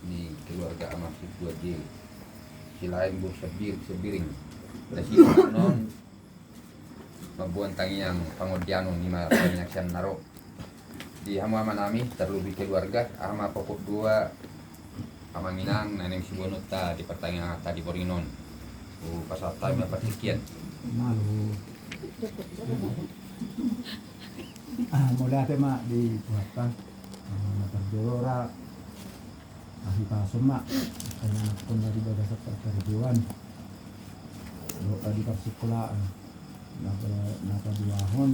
ni keluarga Amah Sidwaji silain bu sebiring kasi non mabuan tangi yang pangodiano ni penyaksian naro di hama nami terlebih keluarga ama pokok dua ama minang neneng si bonota di pertanyaan tadi borinon pasal time dapat sekian malu mula tema di buatan terdorora ahli pasuma kaya pun dari bagas perdewan di persikulaan nakaduahon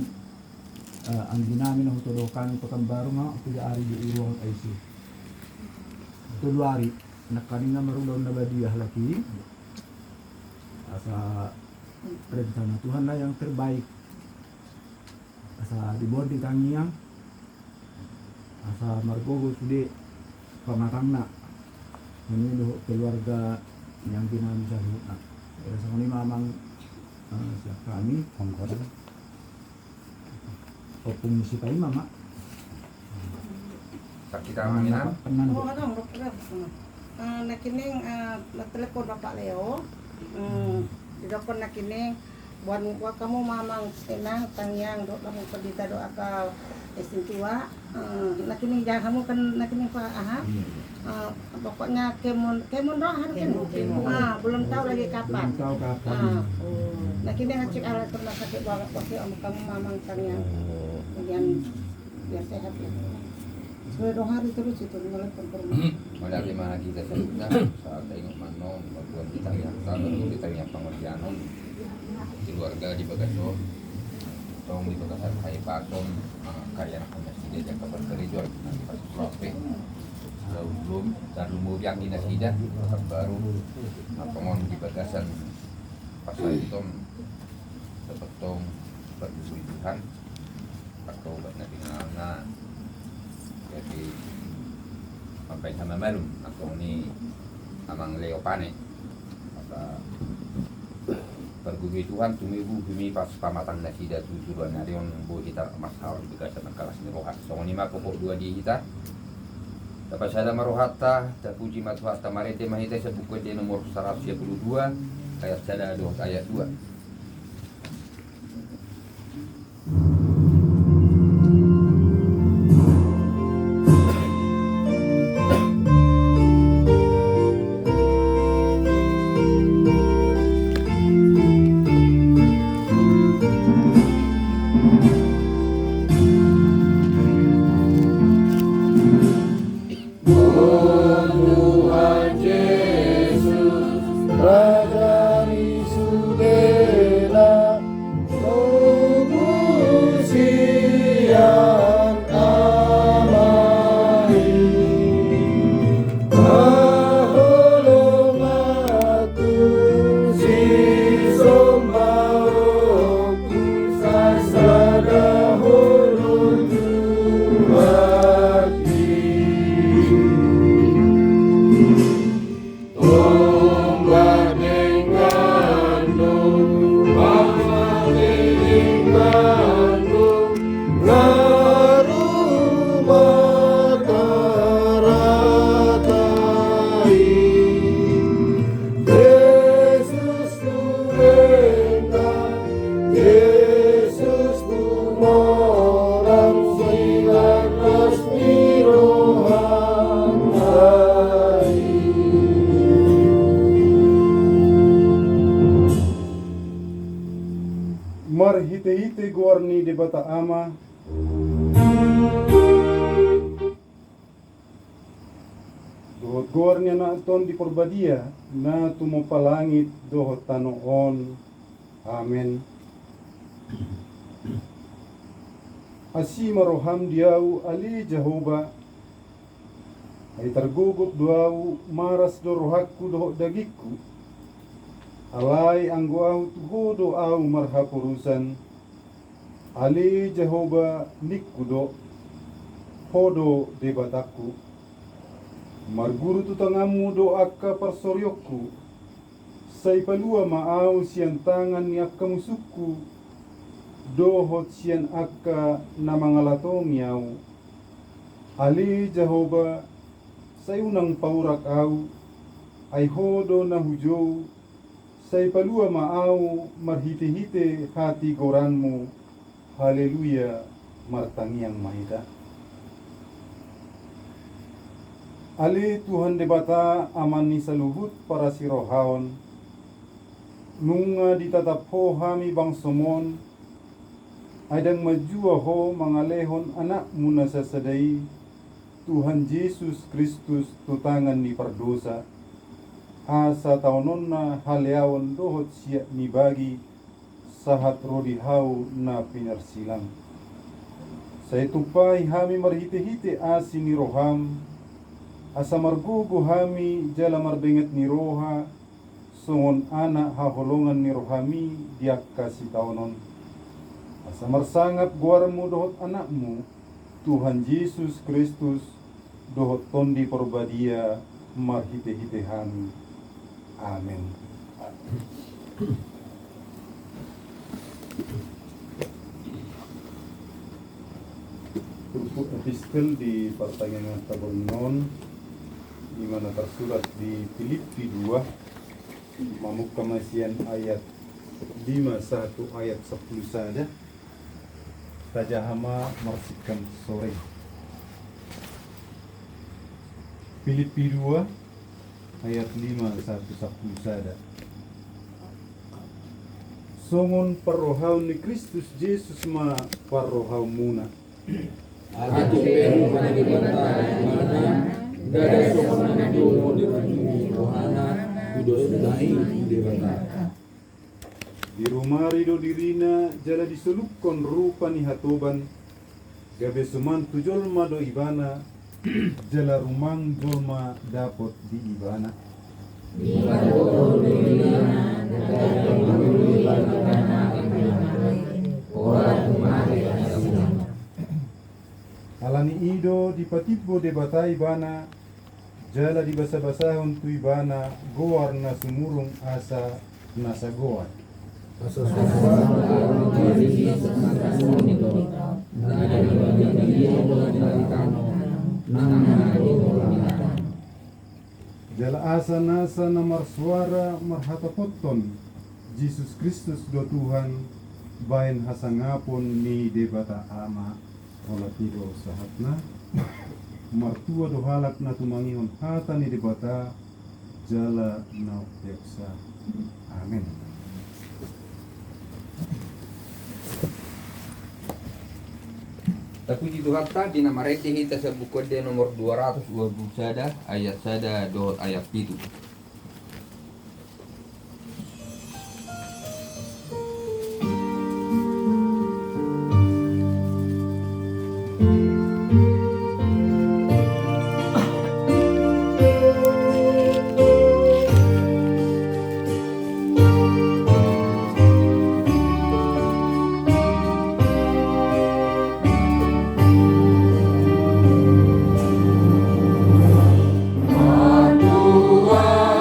ang ginamit ng tulokan ito kang baro nga kuya ari di iruang IC tulwari nakanina marulaw na badiyah laki asa perintah na Tuhan lah yang terbaik asa dibonding kangiang asa margogo di pamatangna menuduh keluarga yang ginamit sa hutna sa kuni mamang siya kami opung si tayo mama kita minang nakining telepon Bapak Leo didokon nakining buat kamu mamang senang tangyang dok kamu pendeta doa kau istiwa nakining jangan kamu kan nakining Pak Aha pokoknya kemon doa hari kan belum tahu lagi kapan nakining ngecek alat rumah sakit banget waktu kamu mamang tangyang kemudian biar sehat ya sudah 2 hari terus itu mulai performa Mula lima kita sebutnya saat tengok manon bagian kita yang tahu kita yang pengerjaan keluarga di Bagaso tong di Bagasan kai patom kaya nak mesti dia kabar kerja nanti pas prospek belum dan lumur yang di Nasida baru pengon di Bagasan pasal itu dapat tong bersujuhan atau buatnya tinggalnya jadi sampai sama malu atau ni amang Leo pane maka pergugi Tuhan tumibu bumi pas pamatang Nasida tujuan narion bu kita masalah di Bagasan kelas ni rohat so ni mah pokok 2 di kita dapat saya marohata terpuji matuhata marete mahita sebuku di nomor 122 ayat sada 2 ayat 2 Marhite-hite gorni de bata ama dohot gornya na ton di porbadia na tumupalangit dohot tanoon amen asi maroham diau ali Jehovah ay targugup duau maras dorohakku dohot dagikku alai angguau tuhodo au marhapurusan ali Jehovah nikudo hodo debataku marguru tutangamu do akka parsoryokku say palua maau sian tangan ni akka musuku dohot sian akka namangalatong yaw ali Jehovah say unang paurak au, ay hodo na hujou, say palua maau, marhite-hite hati goranmu, haleluya, martangiang mahita. Ali Tuhan debata aman ni saluhut para si rohaon, nunga ditatap ho hami bang somon, aydang majua ho mangalehon anak muna sasadai, Tuhan Yesus Kristus tutangan ni pardosa, asa taunon na haleawon dohot siya ni bagi, sahat rodihau na pinarsilang. Sa itupay hami marhite-hite asin ni roham, asa margugo hami jala marbenget ni roha, sungon anak haholongan ni rohami diak kasih taunon. Asa marsangap guarmu dohot anakmu, Tuhan Yesus Kristus, dohot tondi porbadia marhite-hite hami. Amin. Tutup epistel di pertanyaan Tabernon, di mana tersurat di Filipi 2, Mamuk Kemasian ayat 51 ayat 10 saja. Raja Hama marsikan sore. Filipi 2 ayat 51 saja. Songon parrohau ni Kristus Yesus ma parrohau muna. Aku peru pada mana dada sokongan dulu di rohana kudos dai di bata. Di rumah rido dirina jala diselupkon rupa ni hatoban, gabe suman tujolma do ibana, jala rumang jolma dapot di ibana. Alani ido di patibo de bata ibana, jala di basa-basahon tu ibana, goar na sumurung asa nasa goar. Jala asa nasa na marsuara marhatapoton, Jesus Kristus do Tuhan, bayan hasangapon ni debata ama, ola tido sahatna, martua do halak na tumangihon hata ni debata, jala na teksa. Amin. Tapi di Tuhan tadi nama reti kita sa buku dia nomor 220 sada ayat sada dot ayat itu. Tuhan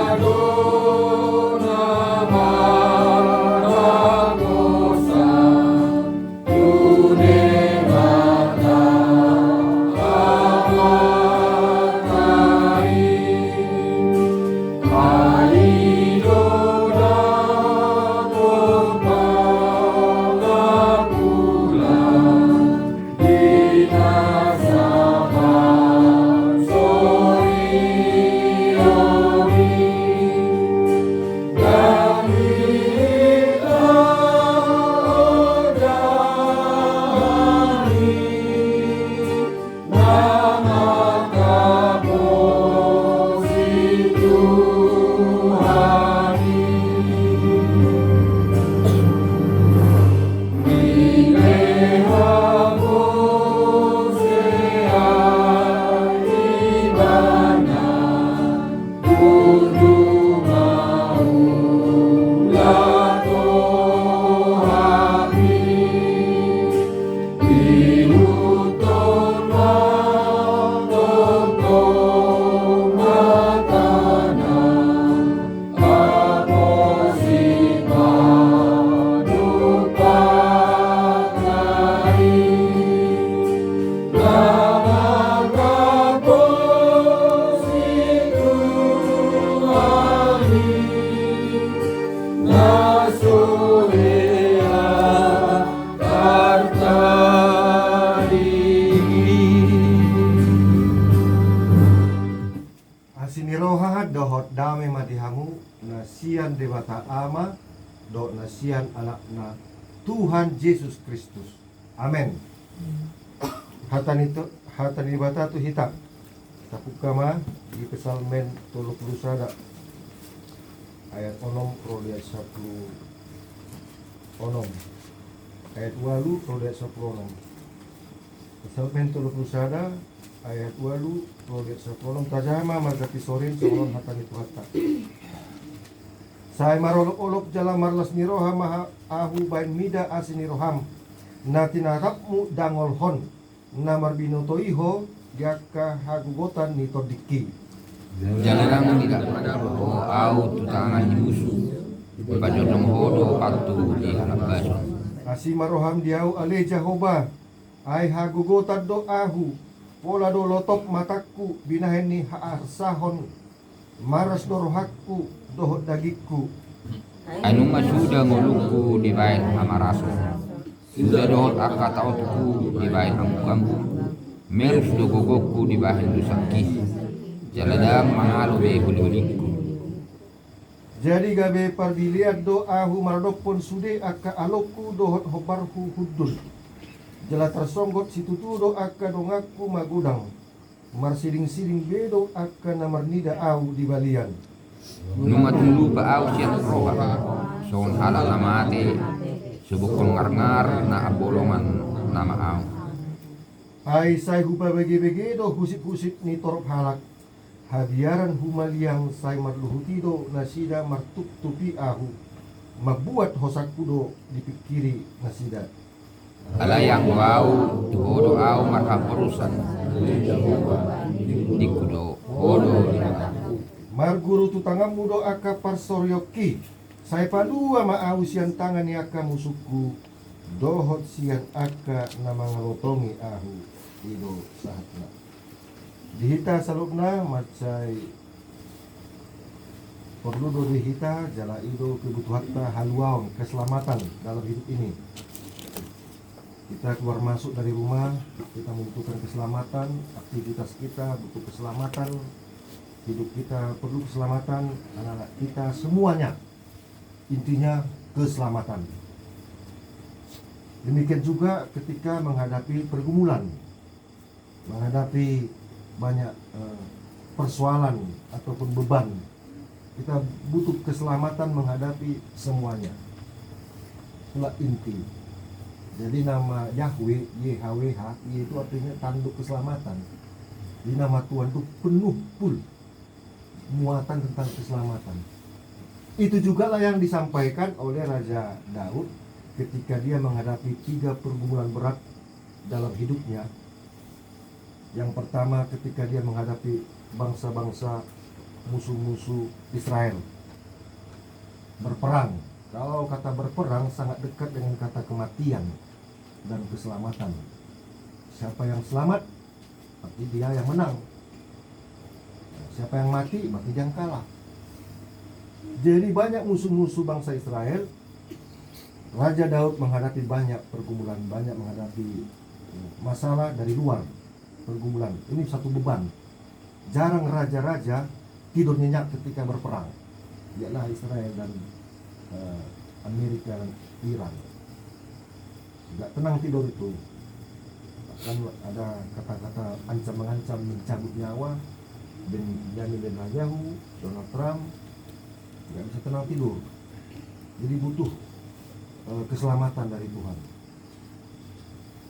siniroha dohot dame matihamu nasian dewata ama do nasian anakna Tuhan Yesus Kristus. Amin. Hatani bata tu hita. Tapukama di Psalmen 31 ayat 6 ayat 10 ayat 8 ayat 10. Psalmen 31 ayat 8 ayat 10 tajama margati sorin solon hatani tu hatta. Saya marolok-olok jalan marlas niroha maha ahu bain mida asiniroham natinarapmu dangolhon namar binoto iho yaka hagugotan ni todiki. Jalarang tidak pada roho au tutangan musuh. Bajodong hodo patu di halap bason. Asimaroham diau ale Jehovah ai hagugotan do ahu pola do lotop mataku binahen ni haasahon maras do rohakku dohot dagikku. Anu masuda ngoluku di bain amaraso. Sudah dohot akata otuku di bain ambu-ambu. Merus do gogokku di bahin dusaki. Jaladang mangalu be huli-huliku. Jadi gabe pardiliat do ahu maradopon sude aka aloku dohot hobarhu hudun. Jala tersonggot situtu do aka dongaku magudang. Marsiling-siling bedo aka namernida au di balian. Numatulu ba au siat roha. Son halal namate. Subukul ngar-ngar na abolongan nama au. Ai sai hupa bege-bege do husip-husip ni torop halak. Hadiaran humaliang sai marluhuti do nasida martuk tupi ahu. Mabuat hosakku do dipikiri nasida. Alayang wau tuhodo au marhaporusan. Dikudo hodo Marguru tutangamu do aka parsoryoki. Sai padua ma au sian tangan aka musuku. Dohot sian aka nama ngalotongi ahu. Ido sahatna. Dihita salubna macai perlu do dihita jala ido kebutuhanna haluaon keselamatan dalam hidup ini. Kita keluar masuk dari rumah, kita membutuhkan keselamatan, aktivitas kita butuh keselamatan, hidup kita perlu keselamatan, anak-anak kita semuanya intinya keselamatan. Demikian juga ketika menghadapi pergumulan, menghadapi banyak persoalan ataupun beban, kita butuh keselamatan menghadapi semuanya. Itulah inti. Jadi nama Yahweh, YHWH, itu artinya tanduk keselamatan. Di nama Tuhan itu penuh full muatan tentang keselamatan. Itu juga lah yang disampaikan oleh Raja Daud ketika dia menghadapi 3 pergumulan berat dalam hidupnya. Yang pertama ketika dia menghadapi bangsa-bangsa musuh-musuh Israel. Berperang. Kalau kata berperang sangat dekat dengan kata kematian dan keselamatan. Siapa yang selamat, berarti dia yang menang. Siapa yang mati, berarti dia yang kalah. Jadi banyak musuh-musuh bangsa Israel. Raja Daud menghadapi banyak pergumulan, banyak menghadapi masalah dari luar. Pergumulan, ini satu beban. Jarang raja-raja tidur nyenyak ketika berperang. Ialah Israel dan Amerika dan Iran. Tidak tenang tidur itu. Bahkan ada kata-kata ancam mengancam mencabut nyawa. Benjamin Netanyahu, Donald Trump, tidak bisa tenang tidur. Jadi butuh keselamatan dari Tuhan.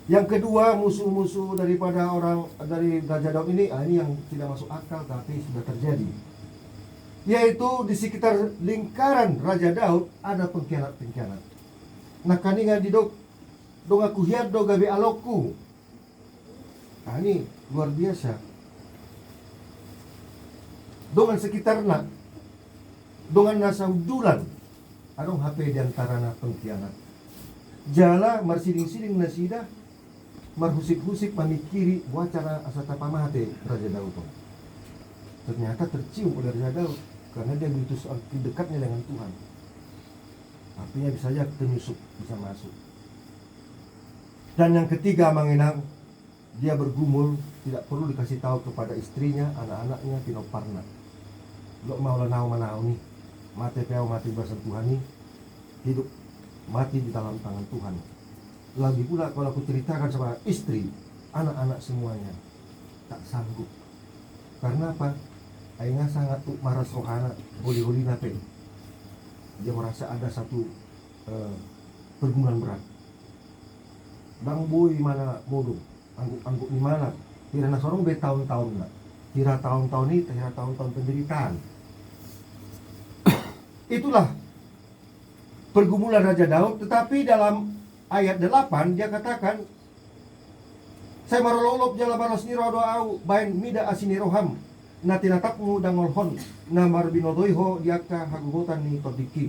Yang kedua, musuh-musuh dari Raja Daud ini yang tidak masuk akal tapi sudah terjadi. Yaitu di sekitar lingkaran Raja Daud ada pengkhianat-pengkhianat. Nah kaningan didok dong aku hiat do gabe alokku. Nah ini luar biasa. Dongan sekitarna, dongan nasa udulan, adong HP diantarana pengkhianat. Jala marsiling-siling nasida, marhusik-husik mamikiri wacara asata pamate Raja Daud. Ternyata tercium oleh Raja Daud karena dia begitu dekatnya dengan Tuhan. Artinya bisa saja penyusup bisa masuk. Dan yang ketiga mengenang dia bergumul tidak perlu dikasih tahu kepada istrinya, anak-anaknya, Pinoparna. lo mau lanau manau nih, mati bersentuhan nih, hidup mati di dalam tangan Tuhan. Lagi pula kalau aku ceritakan sama istri, anak-anak semuanya tak sanggup. Karena apa? Aingnya sangat maras rohana, holi-holi nate. Dia merasa ada satu pergumulan berat. Bang boy mana bodoh, angguk di mana? Kira na sorong be tahun-tahun nak. Kira tahun-tahun ini, kira tahun-tahun penderitaan. Itulah pergumulan Raja Daud. Tetapi dalam ayat 8 dia katakan, saya marololop jala baros niro doau bain mida asini roham natinatapmu dangolhon namar binodoiho diaka hagugotan ni todiki.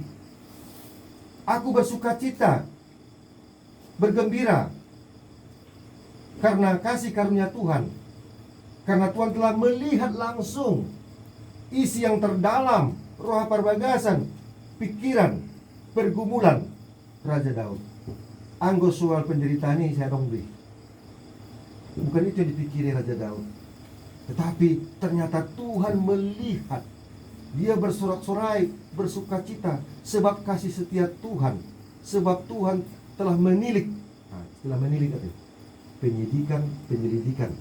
Aku bersuka cita, bergembira karena kasih karunia Tuhan, karena Tuhan telah melihat langsung isi yang terdalam roh perbagasan, pikiran, pergumulan Raja Daud. Anggo soal penderitaan ini saya dong beri. Bukan itu yang dipikiri Raja Daud, tetapi ternyata Tuhan melihat. Dia bersorak-sorai, bersuka cita sebab kasih setia Tuhan, sebab Tuhan telah menilik. Telah menilik apa? Penyelidikan.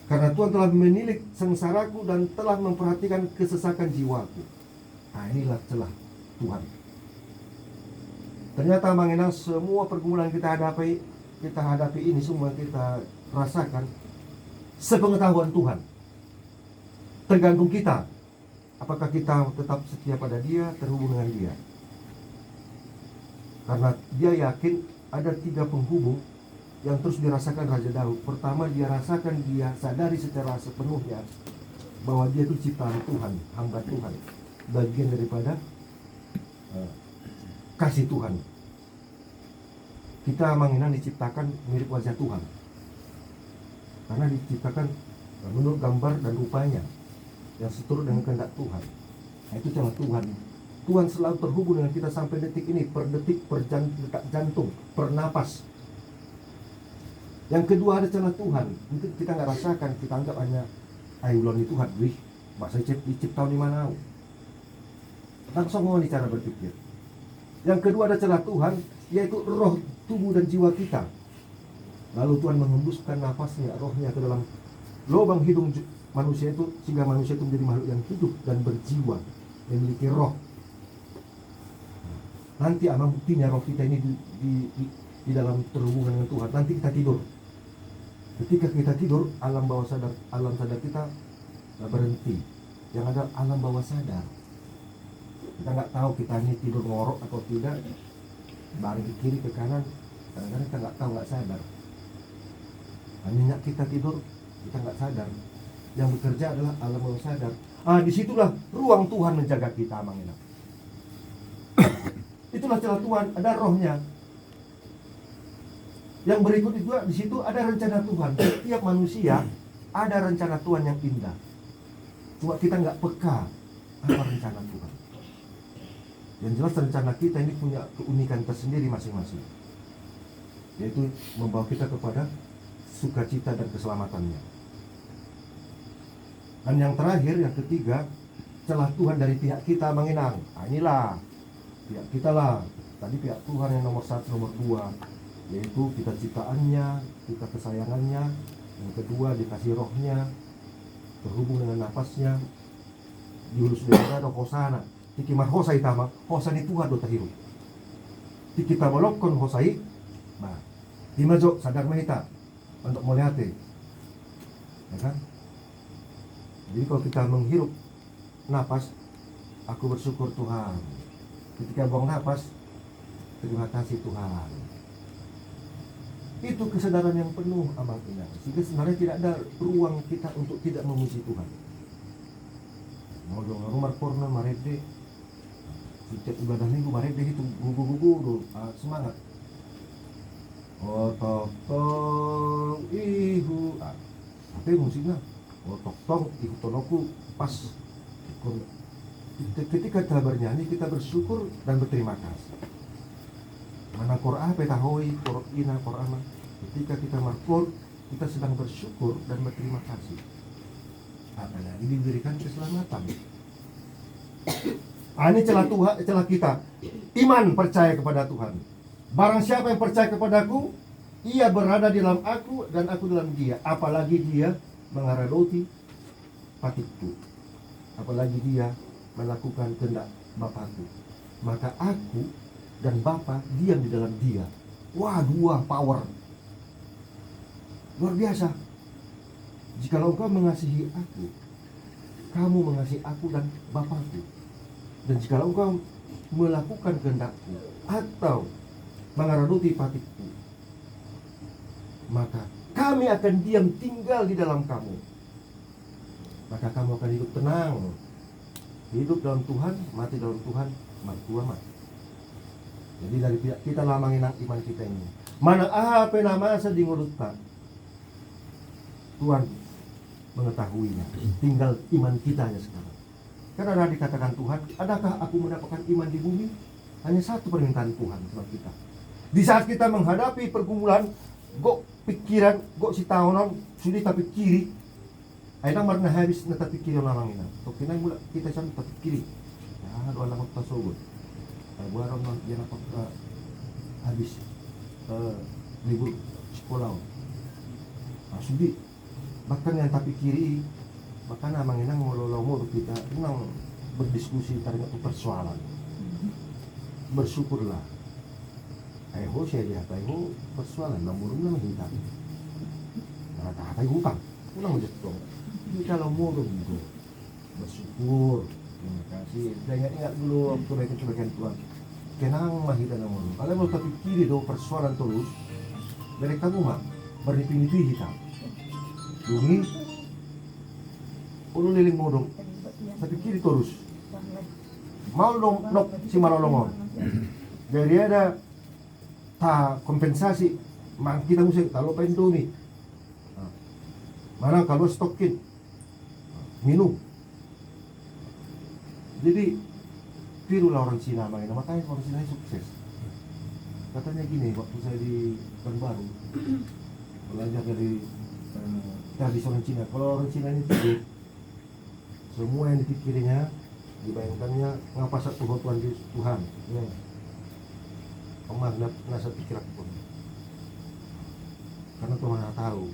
Karena Tuhan telah menilik sengsaraku dan telah memperhatikan kesesakan jiwaku. Inilah celah Tuhan. Ternyata mengenang semua pergumulan kita hadapi ini semua kita rasakan sepengetahuan Tuhan. Tergantung kita, apakah kita tetap setia pada Dia, terhubung dengan Dia. Karena dia yakin ada 3 penghubung yang terus dirasakan Raja Daud. Pertama, dia rasakan, dia sadari secara sepenuhnya bahwa dia itu ciptaan Tuhan, hamba Tuhan, bagian daripada kasih Tuhan. Kita mengenal diciptakan mirip wajah Tuhan, karena diciptakan menurut gambar dan rupanya yang seturut dengan kehendak Tuhan. Nah, itu celah Tuhan. Tuhan selalu terhubung dengan kita sampai detik ini, per detik, per detak jantung, per napas. Yang kedua ada celah Tuhan. Mungkin kita nggak rasakan, kita anggap hanya ulon itu Tuhan, wih, masa diciptakan di mana? Langsung mau cara berpikir. Yang kedua ada celah Tuhan, yaitu roh, tubuh dan jiwa kita. Lalu Tuhan menghembuskan nafasnya, rohnya ke dalam lubang hidung manusia itu, sehingga manusia itu menjadi makhluk yang hidup dan berjiwa, memiliki roh. Nanti amal buktinya roh kita ini di dalam terhubungan dengan Tuhan. Nanti kita tidur. Ketika kita tidur, alam sadar kita berhenti. Yang ada alam bawah sadar. Kita nggak tahu kita ini tidur ngorok atau tidak, baring ke kiri ke kanan, kadang-kadang kita nggak tahu, nggak sadar. Hanya kita tidur, kita nggak sadar. Yang bekerja adalah alam bawah sadar. Disitulah ruang Tuhan menjaga kita, Mangina. Itulah celah Tuhan, ada rohnya. Yang berikut itu di situ ada rencana Tuhan. Setiap manusia ada rencana Tuhan yang indah. Cuma kita nggak peka apa rencana Tuhan. Yang jelas rencana kita ini punya keunikan tersendiri masing-masing, yaitu membawa kita kepada sukacita dan keselamatannya. Dan yang terakhir, yang ketiga, celah Tuhan dari pihak kita mengenang. Inilah pihak kita lah. Tadi pihak Tuhan yang nomor 1, nomor 2, yaitu kita ciptaannya, kita kesayangannya. Yang kedua, dikasih rohnya, terhubung dengan nafasnya. Diulus dengan ada hosana. Tikimar hosai tama, hosani Tuhan do tahiru. Tikita molokon hosai, nah, dimajo sadar mahita untuk melihatnya, ya kan? Jadi kalau kita menghirup nafas, aku bersyukur Tuhan. Ketika buang nafas, terima kasih Tuhan. Itu kesadaran yang penuh amal kita. Sehingga sebenarnya tidak ada ruang kita untuk tidak memuji Tuhan. Mau dong rumah porno marede, setiap ibadah minggu marede itu gugu semangat. Oh tong ihu, apa musiknya? Oh tong ihu tonoku pas. Ketika kita bernyanyi, kita bersyukur dan berterima kasih. Mana Qur'an petahoi, Qur'an. Ketika kita markur, kita sedang bersyukur dan berterima kasih. Apa lagi diberikan keselamatan. Ini celah Tuhan, celah kita. Iman percaya kepada Tuhan. Barang siapa yang percaya kepadaku, ia berada di dalam aku dan aku dalam dia. Apalagi dia mengaraloti patiku. Apalagi dia melakukan kehendak Bapakku. Maka aku dan Bapa diam di dalam dia. Wah, dua power. Luar biasa. Jikalau engkau mengasihi aku, kamu mengasihi aku dan Bapakku. Dan jikalau engkau melakukan kehendakku atau mengaraloti patiku, maka kami akan diam tinggal di dalam kamu. Maka kamu akan hidup tenang. Hidup dalam Tuhan, mati dalam Tuhan, mati amat. Jadi dari pihak kita lamangin iman kita ini. Mana apa nama sedingurut tak? Tuhan mengetahuinya. Tinggal iman kita hanya sekarang. Karena ada dikatakan Tuhan, adakah aku mendapatkan iman di bumi? Hanya satu permintaan Tuhan sama kita. Di saat kita menghadapi pergumulan, gok pikiran, gok si tahunan, sudah tapi kiri. Aina marna habis na tapi kiri orang ina. To kinay mula kita sa tapi kiri. Ya, do alam ta sugod. Buaron man yan apa habis libur sekolah. Sudi. Bahkan yang tapi kiri, bahkan amang ina ngololo kita nang berdiskusi tentang persoalan. Bersyukurlah. Ayo saya lihat ayo persoalan namurung na mahita. Nah, tak ayo hutang. Unang jatuh. Kalau mau begitu bersyukur, terima kasih. Dan ingat dulu kebaikan Tuhan. Kenang mahita namun. Kalau mau tapi kiri do persoalan terus, mereka rumah bernipi-nipi hitam. Dungi, ulu liling modong, tapi kiri terus. Mau dong nok si malolongon. Jadi ada tak kompensasi, mang kita mesti kalau pengen dumi. Mana kalau stokin minum. Jadi tirulah orang Cina makanya orang Cina sukses. Katanya gini, waktu saya di Pekanbaru belajar dari tradisi orang Cina. Kalau orang Cina ini tidur, semua yang dipikirnya, dibayangkannya ngapa satu Tuhan Tuhan. Ya. Omah nasa pikir aku pun. Karena Tuhan nggak tahu.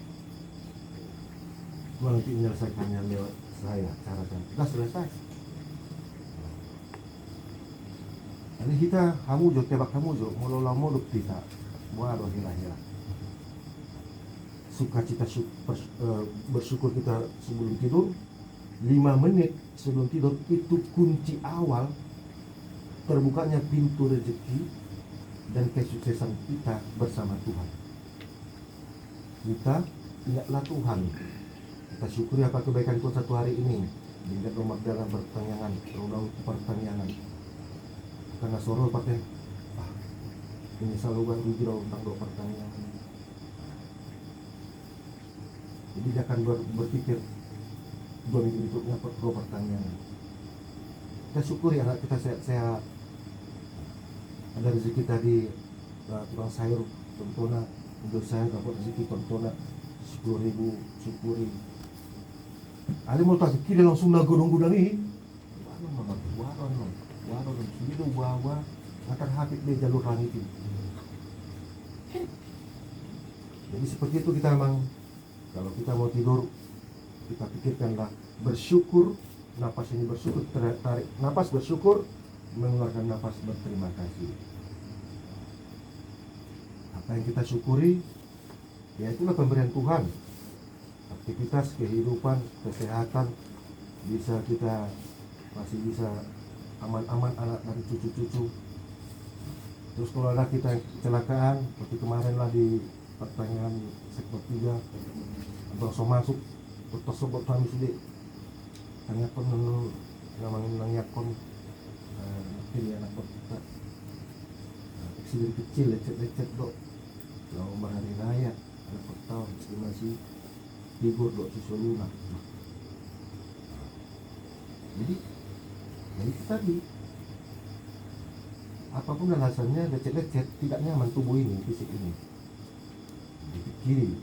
Tuhan nanti menyelesaikannya lewat saya, cara-cara. Sudah selesai. Jadi kita kamu jo tebak kamu jo molola moduk kita. Waduh hila-hila. Sukacita bersyukur kita sebelum tidur 5 menit sebelum tidur itu kunci awal terbukanya pintu rezeki dan kesuksesan kita bersama Tuhan. Kita ingatlah Tuhan. Kita syukuri apa kebaikan Tuhan satu hari ini. Dengan rumah dalam pertanyaan, rumah pertanyaan. Karena soro pakai, ini selalu kan hijrah tentang doa pertanyaan. Jadi dia akan berpikir 2 minggu berikutnya doa pertanyaan. Kita syukuri anak kita sehat-sehat. Ada rezeki tadi, tukang sayur, contohnya untuk saya dapat rezeki contohnya 10.000, syukuri. Ada mau tak kiri langsung nagodong-godong ini. Waron, sudah bawa akan habis di jalur langit ini. Jadi seperti itu kita memang kalau kita mau tidur kita pikirkanlah bersyukur, napas ini bersyukur, tarik napas bersyukur, mengeluarkan napas berterima kasih. Apa yang kita syukuri, ya itulah pemberian Tuhan. Aktivitas, kehidupan, kesehatan, bisa kita masih bisa aman-aman anak dan cucu-cucu. Terus kalau ada kita kecelakaan, seperti kemarin lah di pertanyaan sektor 3, langsung masuk tersebut kami sudah tanyakan nanyakan pilih anak kita eksiden kecil lecet dok kalau hari raya anak pertama masih tidur dok susu lunak. Jadi itu tadi apapun alasannya lecet-lecet tidak nyaman tubuh ini, fisik ini dipikiri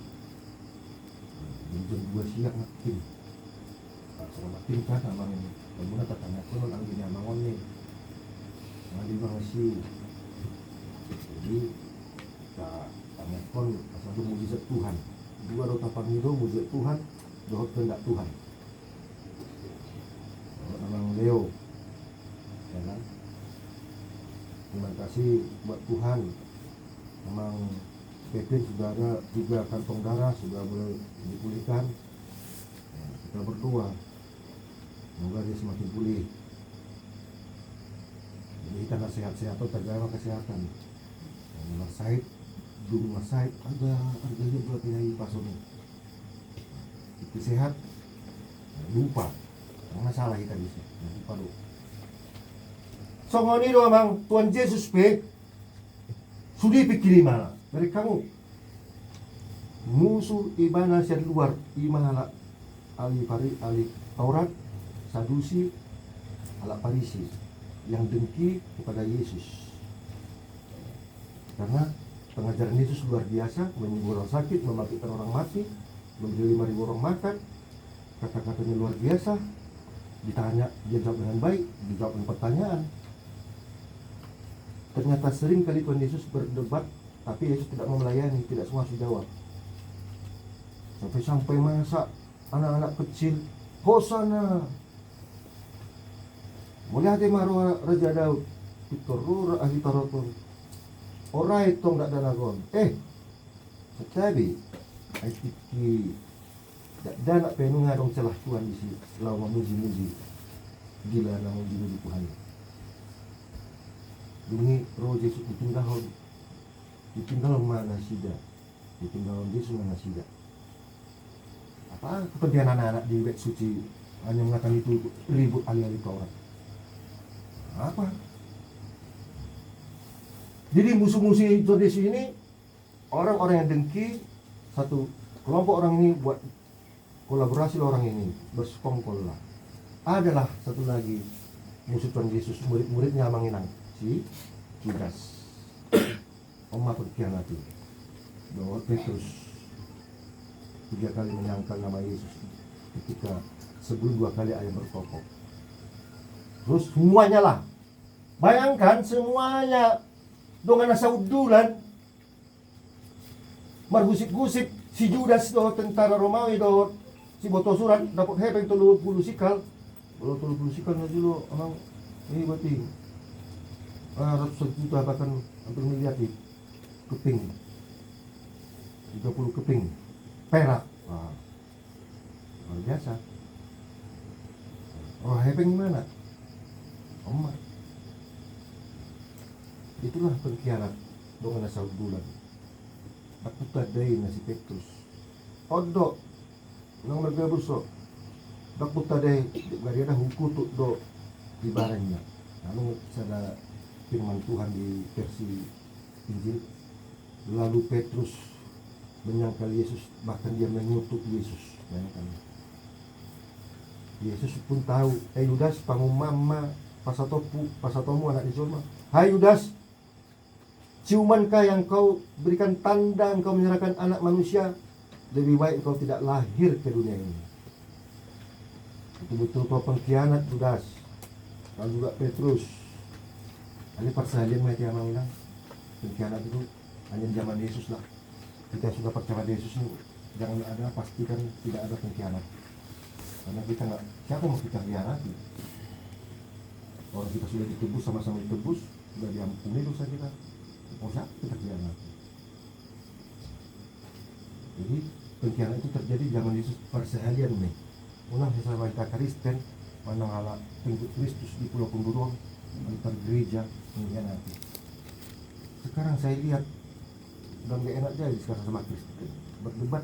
jam 2 siang makin selamat tingkat amang ini kemudian tatanya pun ang ginamangon ni di bang si jadi tanya pun satu mujizat Tuhan dua do tapang itu mujizat Tuhan dohot kehendak Tuhan amang Leo ya kan terima kasih buat Tuhan amang Kevin sudah ada 3 kantong darah sudah boleh dipulihkan. Kita berdoa semoga dia semakin pulih. Jadi kita nggak sehat-sehat atau terjaga kesehatan. Rumah sakit, rumah sakit harganya buat biaya pasonnya. Itu sehat, lupa, nggak salah kita bisa, lupa do. So ngoni do amang Tuhan Yesus pe, sudah pikir mana? Dari kamu musuh ibana dari luar imana ahli Taurat, Sadusi, ala Farisi yang dengki kepada Yesus. Karena pengajaran Yesus luar biasa, menyembuhkan orang sakit, membangkitkan orang mati, memberi 5.000 orang makan, kata-katanya luar biasa. Ditanya, dia jawab dengan baik, dijawab dengan pertanyaan. Ternyata sering kali Tuhan Yesus berdebat, tapi Yesus tidak mau melayani, tidak semua harus dijawab. Sampai masa anak-anak kecil, Hosana. Mulai hati maru Raja Daud, Pitorur ahli Taroton. Orai tong dak danagon. Tetapi, aitiki dak danak penuh ngadong celah Tuhan di sini, selalu memuji-muji. Gila namun dimuji Tuhan. Dungi roh Yesus ditinggal mana sida, ditinggal Yesus mana sida. Apa kepentingan anak-anak di bait suci hanya mengatakan itu ribut ahli-ahli Taurat? Apa? Jadi musuh-musuh Tuhan Yesus ini orang-orang yang dengki, satu kelompok orang ini buat kolaborasi orang ini bersekongkol lah. Adalah satu lagi musuh Tuhan Yesus, murid-muridnya manginang si Judas. Oma berkhianati bahwa Petrus 3 kali menyangkal nama Yesus ketika sebelum 2 kali ayam berkokok. Terus semuanya lah, bayangkan semuanya dengan saudulan margusip-gusip si Judas do tentara Romawi do si boto surat dapat hepeng 30 sikal. Kalau 30 sikal na dulu amang ini berarti ratusan juta bahkan hampir miliar di keping 30 keping perak. Wah, luar biasa. Oh, hepeng gimana? Oma. Itulah pengkhianat dengan asal bulan. Aku tadai nasi Petrus. Odok nang mergabuso. Aku tadai dari ada hukum do di barangnya. Lalu ada firman Tuhan di versi Injil. Lalu Petrus menyangkal Yesus, bahkan dia mengutuk Yesus. Bayangkan. Yesus pun tahu, Yudas pangumama pasatomu anak di Zulma. Hai Yudas, ciumankah yang kau berikan tanda engkau menyerahkan anak manusia? Lebih baik engkau tidak lahir ke dunia ini. Betul-betul kau pengkhianat Yudas. Lalu juga Petrus. Ini persalian mati yang bilang pengkhianat itu hanya zaman Yesus lah. Kita sudah percaya Yesus ini jangan ada, pastikan tidak ada pengkhianat. Karena kita nggak, siapa mau kita khianati? Orang kita sudah ditebus, sama-sama ditebus, sudah diampuni dosa kita. Oh siapa kita khianati? Jadi pengkhianat itu terjadi zaman Yesus perseharian nih. Unang sesama kita Kristen, mana ala pengikut Kristus di Pulau Pemburuang, antar gereja mengkhianati. Sekarang saya lihat udah gak enak jadi sekarang sama Kristen berdebat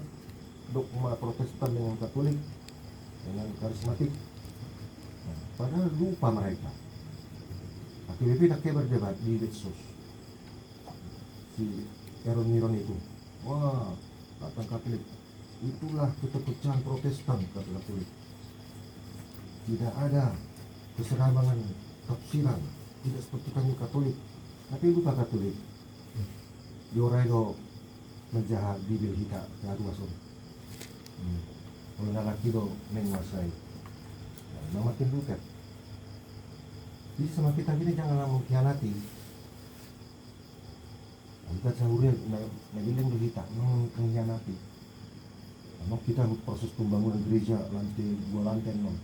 dogma Protestan dengan Katolik dengan karismatik. Padahal lupa mereka. AKBP tak berdebat di medsos. Si Aaron Niron itu, wah datang Katolik, itulah keterpecahan Protestan kata Katolik. Tidak ada keserambangan tafsiran, tidak seperti kami Katolik. Tapi lupa Katolik. Dioraido menjahat bibir kita kedua son. Kalau laki do menguasai. makin bukan. Jadi sama kita gini janganlah mengkhianati. Kita sahurnya nagiling dulu kita mengkhianati. Karena kita proses pembangunan gereja lantai 2 lantai non.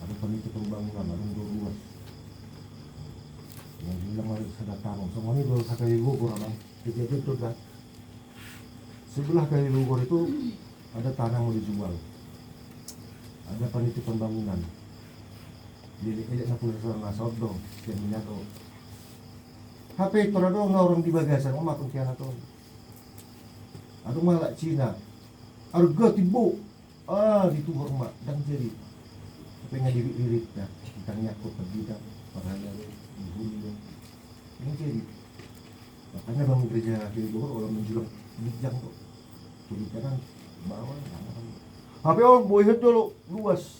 Ada panitia pembangunan, ada 2 ruas. Yang bilang harus ada tanah. Semua ini dulu kali Bogor orang. Kejadian itu dah. Sebelah kali Bogor itu ada tanah mau dijual. Ada panitia pembangunan. Jadi nak punya seorang asal dong, yang menyatu. HP itu ada orang di bagasan, mau makan kian atau? Ada malah Cina. Harga tibu, di tuh rumah dan jadi. Tapi nggak diri ya, kita nyakut pergi dah, parahnya dihulu. Ini jadi. Makanya bangun gereja di Bogor orang menjual bijang tuh. Jadi kanan bawah kanan. HP orang boleh dulu luas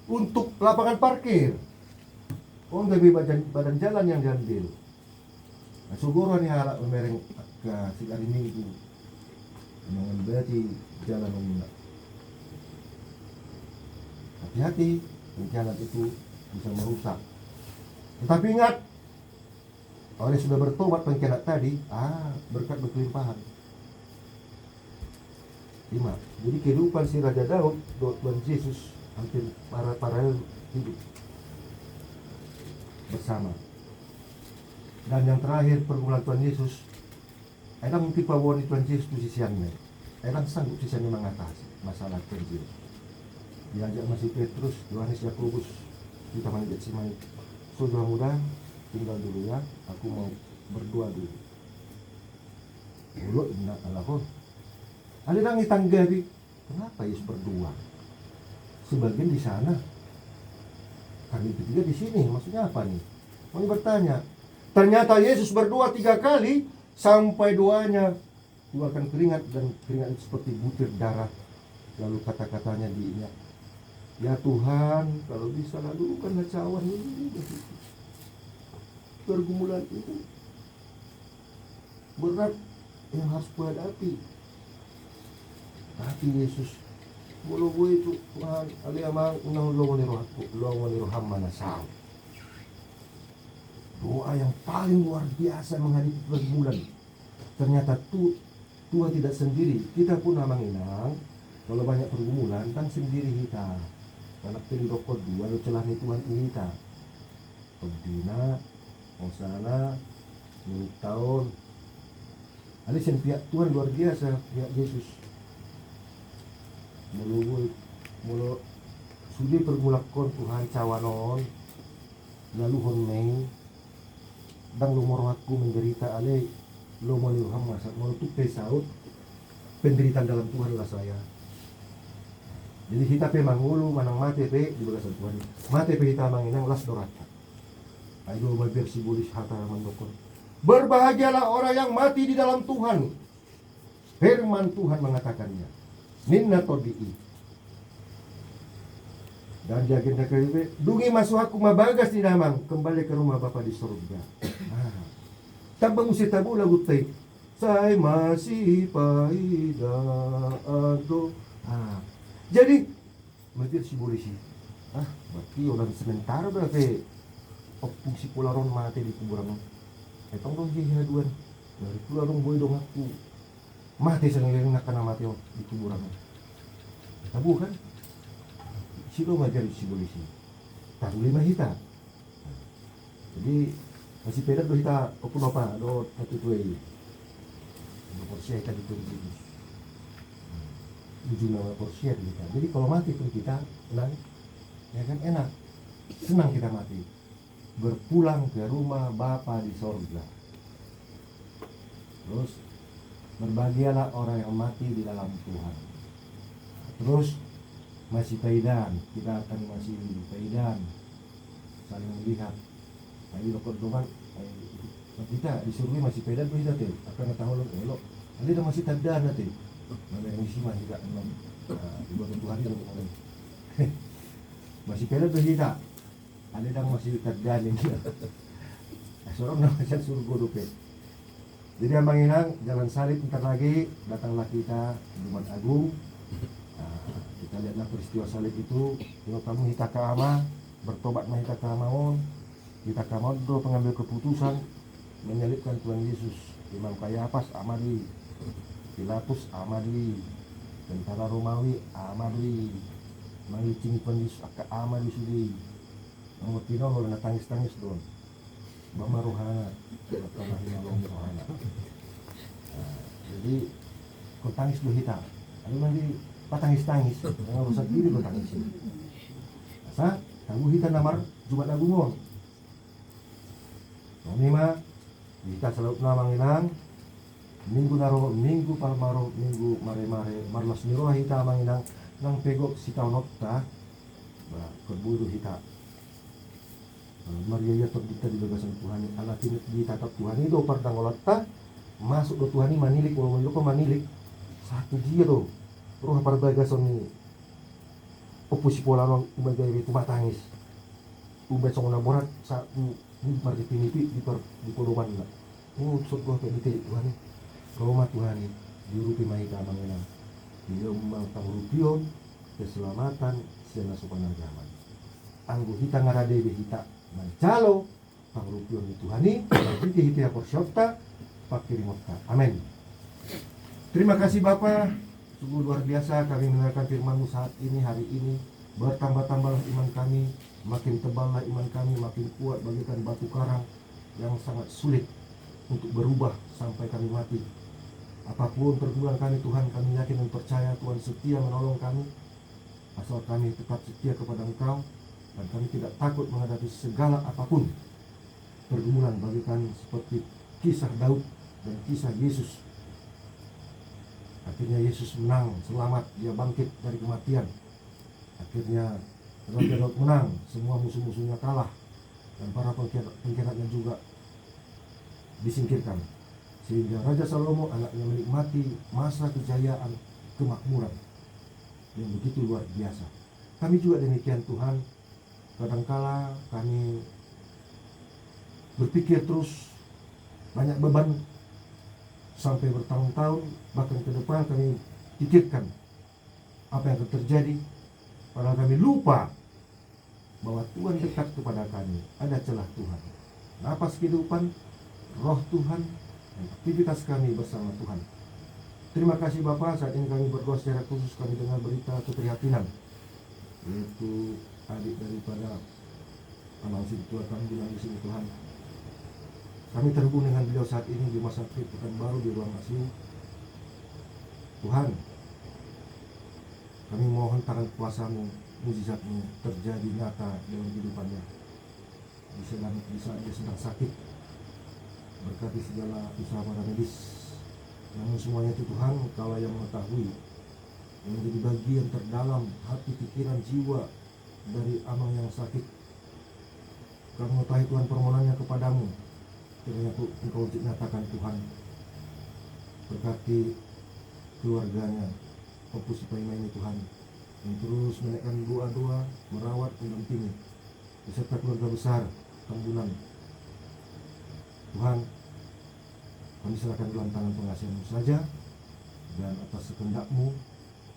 untuk lapangan parkir. Orang lebih badan jalan yang diambil. Nah, Sugoro nih halak memereng ke hari Minggu. Memang berarti jalan umum. Hati-hati, jalan itu bisa merusak. Tetapi ingat, orang yang sudah bertobat pengkhianat tadi, berkat berkelimpahan. 5. Jadi kehidupan si Raja Daud, Tuhan Yesus hampir para hidup bersama. Dan yang terakhir pergumulan Tuhan Yesus, ada mungkin bahwa Tuhan Yesus itu sisiannya. Ada sanggup sisiannya mengatasi masalah kerja. Diajak masih Petrus, Yohanes, Yakobus, kita menajak si Mai. Saudara muda, tinggal dulu ya, aku mau berdoa dulu. Dulu ingat Allah. Ada yang ditanggapi, kenapa Yesus berdoa? Sebagian di sana, kami ketiga di sini. Maksudnya apa nih? Mau bertanya. Ternyata Yesus berdoa 3 kali sampai doanya keluarkan keringat, dan keringat itu seperti butir darah. Lalu kata-katanya diingat, ya Tuhan, kalau bisa lalu kan cawan ini. Pergumulan itu berat yang harus kuhadapi. Tapi Yesus bolo gue itu Tuhan ali amang unang longoni hamba nasal. Doa yang paling luar biasa menghadapi pergumulan. Ternyata Tuhan tidak sendiri. Kita pun amang inang kalau banyak pergumulan kan sendiri kita. Karena pilih rokok 2 lo celah nih Tuhan kita. Pembina, osana, milik tahun. Ali sen pihak Tuhan luar biasa, pihak Yesus. Mulu sudi pergulakon Tuhan cawanon lalu honmei dang lumor aku menderita ale lo mau liuham masa mau tuh pesaut penderitaan dalam Tuhan lah saya. Jadi kita pe mangulu manang mate pe di bagasan Tuhan mate pe kita manginang las dorata ayo berbersih bulis hata mandokon. Berbahagialah orang yang mati di dalam Tuhan. Firman Tuhan mengatakannya. Minna todi'i. Dan jagenda kalibe, dungi masuk aku mabagas di namang, kembali ke rumah Bapa di surga. Tabang usi tabu lagu tay, say masih paidago. Jadi, mati si polisi. Berarti orang sementara berarti opung si pularon mati di kuburan. Etong dong jihaduan, dari pularong boy dong aku. Mati sengiling nak kena mati di kuburan. Tabu kan? Sino ngajar si polisi. Tahu 5 hita. Jadi masih peda do hita opun apa do satu tuai. Porsi kita itu gitu. Ujung porsi kita. Jadi kalau mati pun kita tenang, ya kan enak. Senang kita mati. Berpulang ke rumah Bapa di sorga. Terus berbahagialah orang yang mati di dalam Tuhan. Terus masih paidan, kita akan masih paidan, saling melihat. Ayo lokor doang, kita di surga masih paidan tuh kita tuh akan tahu lo elok. Nanti masih tanda nanti. Mana yang isi masih tak enam. Ibarat Tuhan itu kemarin. Masih paidan tuh kita. Ada yang masih tanda nih. Seorang namanya surga dupe. Jadi Abang Inang, jalan salib bentar lagi, datanglah kita Jumat Agung. Kita lihatlah peristiwa salib itu, kalau kamu hita ke ama, bertobat mah hita ke amaon, hita ke amaon do pengambil keputusan menyalibkan Tuhan Yesus. Imam Kayafas amadi, Pilatus amadi, tentara Romawi amadi, mangicing Tuhan Yesus ke amadi sudi, mengutino lo na tangis-tangis don, bama rohana, tanah himalong rohana. Jadi kau tangis do hita, lalu nanti patangis-tangis, nggak usah diri kau tangis. Asa, tahu hita namar Jumat Agungon. Kami mah kita selalu namang inang minggu naro minggu palmaro minggu mare marlas niro hita manginang nang pegok si taunokta kerburu hita Maria top kita di bagasan Tuhan anak ini ditatap Tuhan itu pardangolata masuk do Tuhan ini manilik walaupun kok manilik satu dia do roh parbagasan ni opusi pola nang ubagai itu matangis ubah songona borat satu ini par dipinipi di puluhan lah. Sok gua kayak gitu Tuhan. Roma Tuhan diurupi mahita mangenang. Dia umang rupion keselamatan siana sopan agaman. Anggo hita ngarade be hita mancalo pangrupion di Tuhani, jadi hita porsyopta pakirimota. Amin. Terima kasih Bapa. Sungguh luar biasa kami mendengarkan firman-Mu saat ini hari ini. Bertambah-tambahlah iman kami, makin teballah iman kami, makin kuat bagaikan batu karang yang sangat sulit untuk berubah sampai kami mati. Apapun pergumulan kami Tuhan, kami yakin dan percaya Tuhan setia menolong kami, asal kami tetap setia kepada Engkau, dan kami tidak takut menghadapi segala apapun pergumulan bagaikan seperti kisah Daud dan kisah Yesus. Akhirnya Yesus menang, selamat, dia bangkit dari kematian. Akhirnya Raja Daud menang, semua musuh-musuhnya kalah, dan para pengkhianatnya juga disingkirkan. Sehingga Raja Salomo anaknya menikmati masa kejayaan kemakmuran yang begitu luar biasa. Kami juga demikian Tuhan, kadangkala kami berpikir terus banyak beban sampai bertahun-tahun, bahkan ke depan kami pikirkan apa yang akan terjadi. Padahal kami lupa bahwa Tuhan dekat kepada kami. Ada celah Tuhan, napas kehidupan, roh Tuhan, dan aktivitas kami bersama Tuhan. Terima kasih Bapak. Saat ini kami berdoa secara khusus, kami dengar berita keprihatinan, yaitu adik daripada anak Sintua kami bilang di sini Tuhan. Kami terhubung dengan beliau saat ini di rumah sakit Pekanbaru di ruang ICU. Tuhan, kami mohon tangan kuasa-Mu, mujizat-Mu terjadi nyata dalam kehidupannya. Di saat dia sedang sakit, berkati segala usaha para medis. Namun semuanya itu Tuhan, Engkau yang mengetahui, yang menjadi bagian terdalam hati, pikiran, jiwa dari amang yang sakit. Kau mengetahui Tuhan permohonannya kepadamu, kiranya Engkau nyatakan Tuhan. Berkati keluarganya, fokus supaya ini Tuhan, yang terus menaikkan doa-doa, merawat, mendampingi beserta keluarga besar Tambunan. Tuhan, kami serahkan dalam tangan pengasihan-Mu saja, dan atas kehendak-Mu,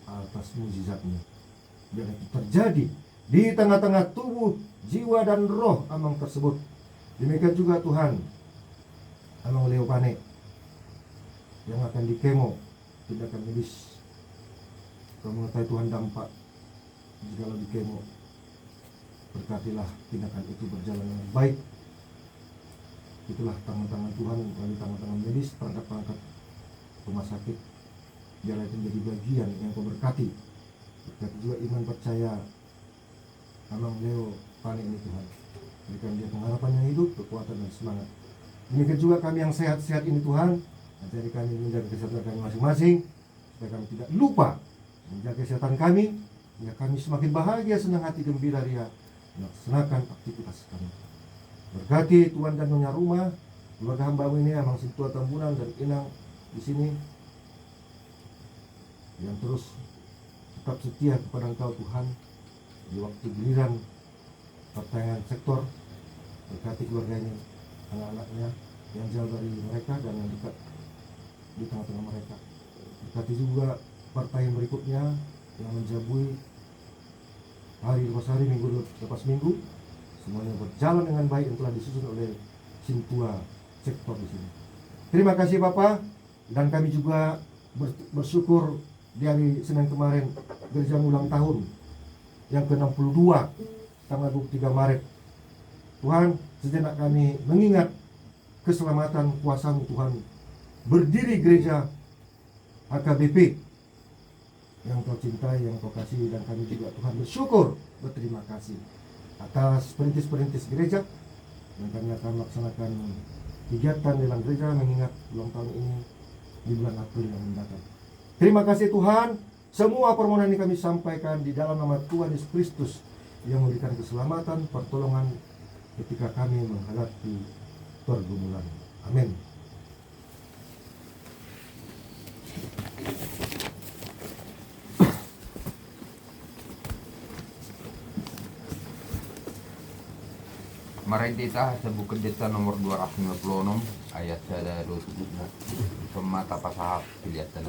atas mujizat-Mu, biar itu terjadi di tengah-tengah tubuh, jiwa dan roh amang tersebut. Demikian juga Tuhan, amang Leo Pane yang akan dikemo tindakan medis. Kau mengetahui Tuhan dampak jika di kemo. Berkatilah tindakan itu berjalan dengan baik. Itulah tangan-tangan Tuhan, melalui tangan-tangan medis, perangkat-perangkat rumah sakit, biarlah itu menjadi bagian yang Kau berkati. Berkati juga iman percaya Amang Leo Pane ini Tuhan. Berikan dia pengharapan yang hidup, kekuatan dan semangat. Demikian juga kami yang sehat-sehat ini Tuhan, ajari kami menjaga kesehatan kami masing-masing, supaya kami tidak lupa menjaga kesehatan kami, ya kami semakin bahagia, senang hati, gembira ria melaksanakan aktivitas kami. Berkati Tuhan dan Nyonya rumah, keluarga hamba-Mu ini, Amang Sintua Tambunan dan Inang di sini, yang terus tetap setia kepada Engkau Tuhan di waktu giliran pertengahan sektor. Berkati keluarganya, anak-anaknya yang jauh dari mereka dan yang dekat di tengah-tengah mereka. Berkati juga partai yang berikutnya, yang menjabui hari lepas hari, minggu lepas minggu, semuanya berjalan dengan baik yang telah disusun oleh Sintua Sektor di sini. Terima kasih Bapak, dan kami juga bersyukur di hari Senin kemarin gereja ulang tahun yang ke-62 tanggal 23 Maret. Tuhan, sejenak kami mengingat keselamatan kuasa-Mu Tuhan. Berdiri gereja HKBP yang Kau cintai, yang Kau kasih, dan kami juga Tuhan bersyukur, berterima kasih atas perintis-perintis gereja yang kami akan melaksanakan kegiatan dalam gereja mengingat ulang tahun ini di bulan April yang mendatang. Terima kasih Tuhan, semua permohonan ini kami sampaikan di dalam nama Tuhan Yesus Kristus yang memberikan keselamatan, pertolongan ketika kami menghadapi pergumulan. Amin. Mari kita sa buku desa nomor 256 ayat 27 semata pasahap kelihatan.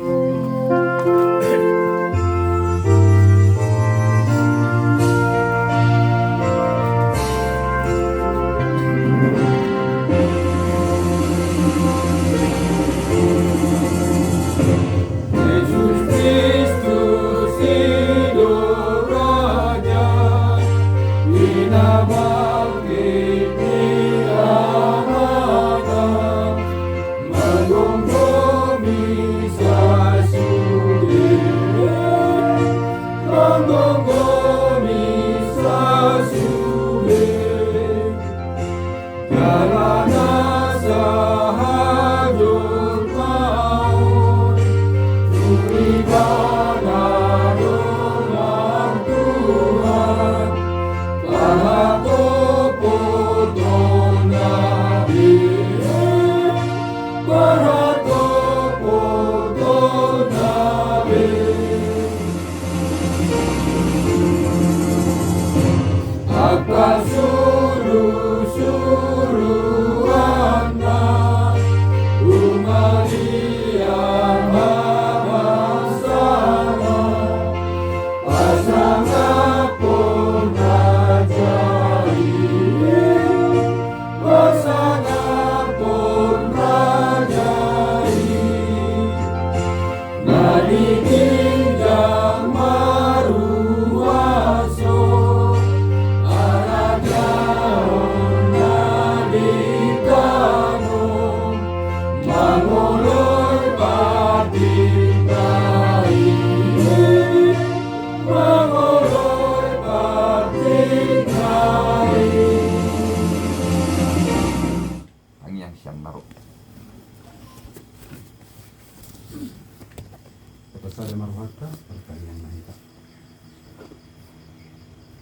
Pasal marwata perkalian nahita.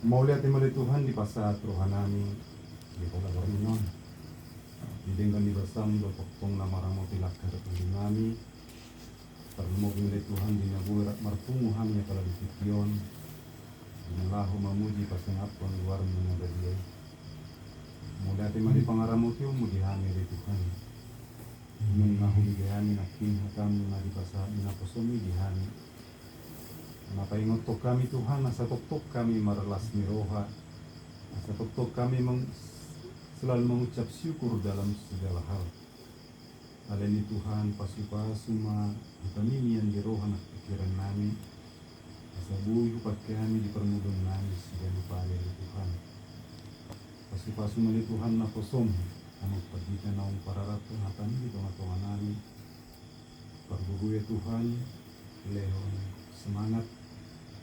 Mau lihat di Tuhan di pasat rohanami di pola berminon. Didenggan di bersam do pokpong nama ramo tilak keretulung nami. Perlu milik Tuhan di naburat martungu hamnya kalau di sikion. Dinalahu mamuji pasengapon luar mengadaliai. Mau lihat di pangaramu tiyo mo dihami di Tuhan. Nung nahuli dihani nakin hakam na di pasat inaposomi dihani. Napaingot to kami Tuhan, nasa tuktok kami maralas ni roha. Nasa tuktok kami selalu mengucap syukur dalam segala hal. Aleni Tuhan pasu-pasu hitamimian di roha na pikiran namin. Nasa buhay pakai kami di permudong namin segala upaya di Tuhan. Pasu-pasu mali Tuhan na posom. Amang pagitan na pararat ng hatan dito nga tungan namin. Pagbubuya Tuhan, lehon semangat,